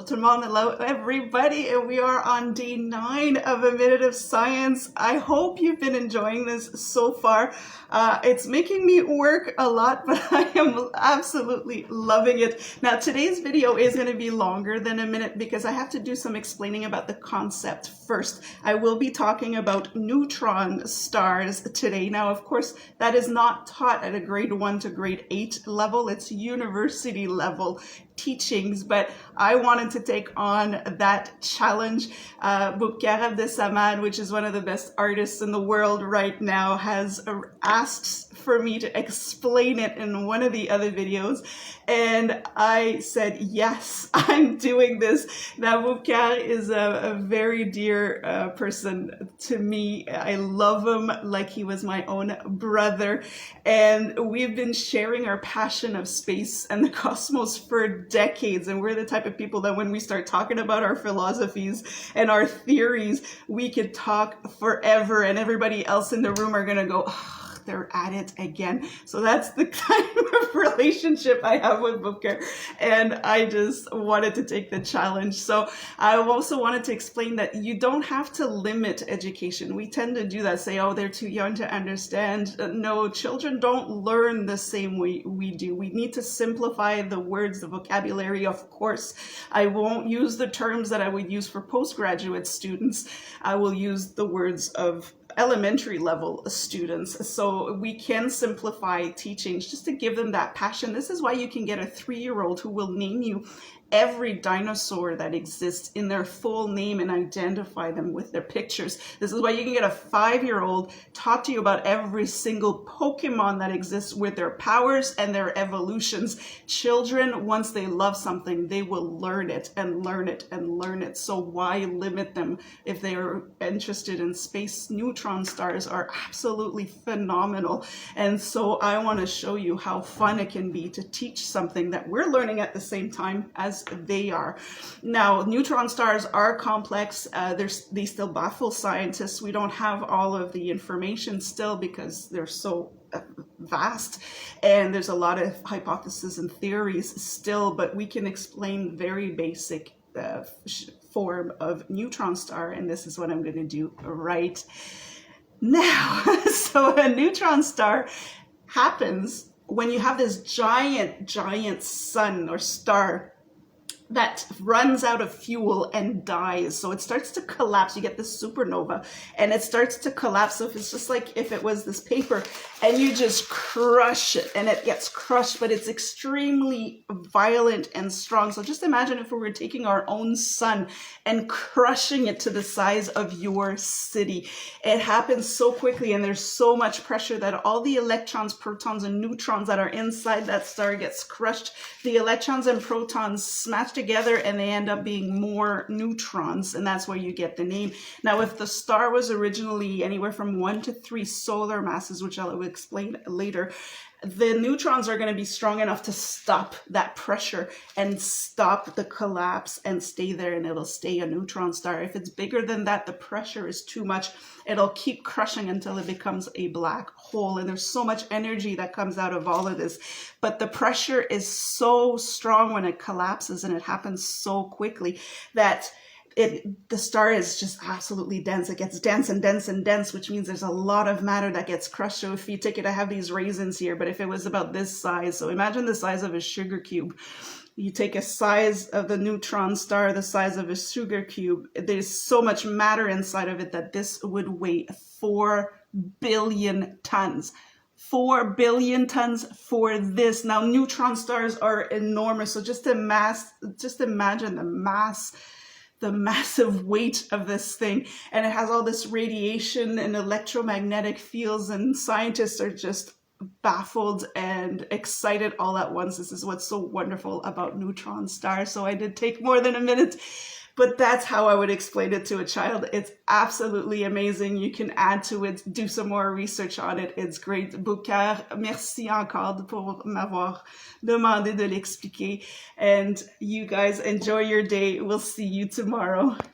Bonjour tout le monde, hello everybody, and we are on day 9 of A Minute of Science. I hope you've been enjoying this so far. It's making me work a lot, but I am absolutely loving it. Now today's video is going to be longer than a minute because I have to do some explaining about the concept first. I will be talking about neutron stars today. Now of course that is not taught at a grade 1 to grade 8 level, it's university level teachings, but I wanted to take on that challenge. Bouquet de Sarman, which is one of the best artists in the world right now, has asked for me to explain it in one of the other videos, and I said yes, I'm doing this. Now Bouquet is a very dear person to me. I love him like he was my own brother, and we've been sharing our passion of space and the cosmos for decades, and we're the type of people that when we start talking about our philosophies and our theories, we could talk forever, and everybody else in the room are gonna go, oh, they're at it again. So that's the kind of relationship I have with Bouquet, and I just wanted to take the challenge. So I also wanted to explain that you don't have to limit education. We tend to do that, say, oh, they're too young to understand. No, children don't learn the same way we do. We need to simplify the words, the vocabulary, of course. I won't use the terms that I would use for postgraduate students. I will use the words of elementary level students, so we can simplify teachings just to give them that passion. This is why you can get a 3-year-old who will name you every dinosaur that exists in their full name and identify them with their pictures. This is why you can get a 5-year-old talk to you about every single Pokemon that exists with their powers and their evolutions. Children, once they love something, they will learn it and learn it and learn it. So why limit them if they are interested in space? Neutron stars are absolutely phenomenal. And so I want to show you how fun it can be to teach something that we're learning at the same time as they are. Now, neutron stars are complex. They still baffle scientists. We don't have all of the information still because they're so vast, and there's a lot of hypotheses and theories still, but we can explain very basic form of neutron star, and this is what I'm going to do right now. So a neutron star happens when you have this giant sun or star that runs out of fuel and dies. So it starts to collapse. You get this supernova and it starts to collapse. So if it's just like if it was this paper and you just crush it and it gets crushed, but it's extremely violent and strong. So just imagine if we were taking our own sun and crushing it to the size of your city. It happens so quickly and there's so much pressure that all the electrons, protons, and neutrons that are inside that star gets crushed. The electrons and protons smash together and they end up being more neutrons, and that's where you get the name. Now if the star was originally anywhere from 1 to 3 solar masses, which I'll explain later, the neutrons are going to be strong enough to stop that pressure and stop the collapse and stay there, and it'll stay a neutron star. If it's bigger than that, the pressure is too much. It'll keep crushing until it becomes a black hole, and there's so much energy that comes out of all of this. But the pressure is so strong when it collapses, and it happens so quickly that the star is just absolutely dense. It gets dense and dense and dense, which means there's a lot of matter that gets crushed. So if you take it, I have these raisins here, but if it was about this size, so imagine the size of a sugar cube. You take a size of the neutron star, the size of a sugar cube, there's so much matter inside of it that this would weigh 4 billion tons. 4 billion tons for this. Now neutron stars are enormous, so just imagine the massive weight of this thing, and it has all this radiation and electromagnetic fields, and scientists are just baffled and excited all at once. This is what's so wonderful about neutron stars. So I did take more than a minute, but that's how I would explain it to a child. It's absolutely amazing. You can add to it, do some more research on it. It's great. Bouquet, merci encore pour m'avoir demandé de l'expliquer. And you guys enjoy your day. We'll see you tomorrow.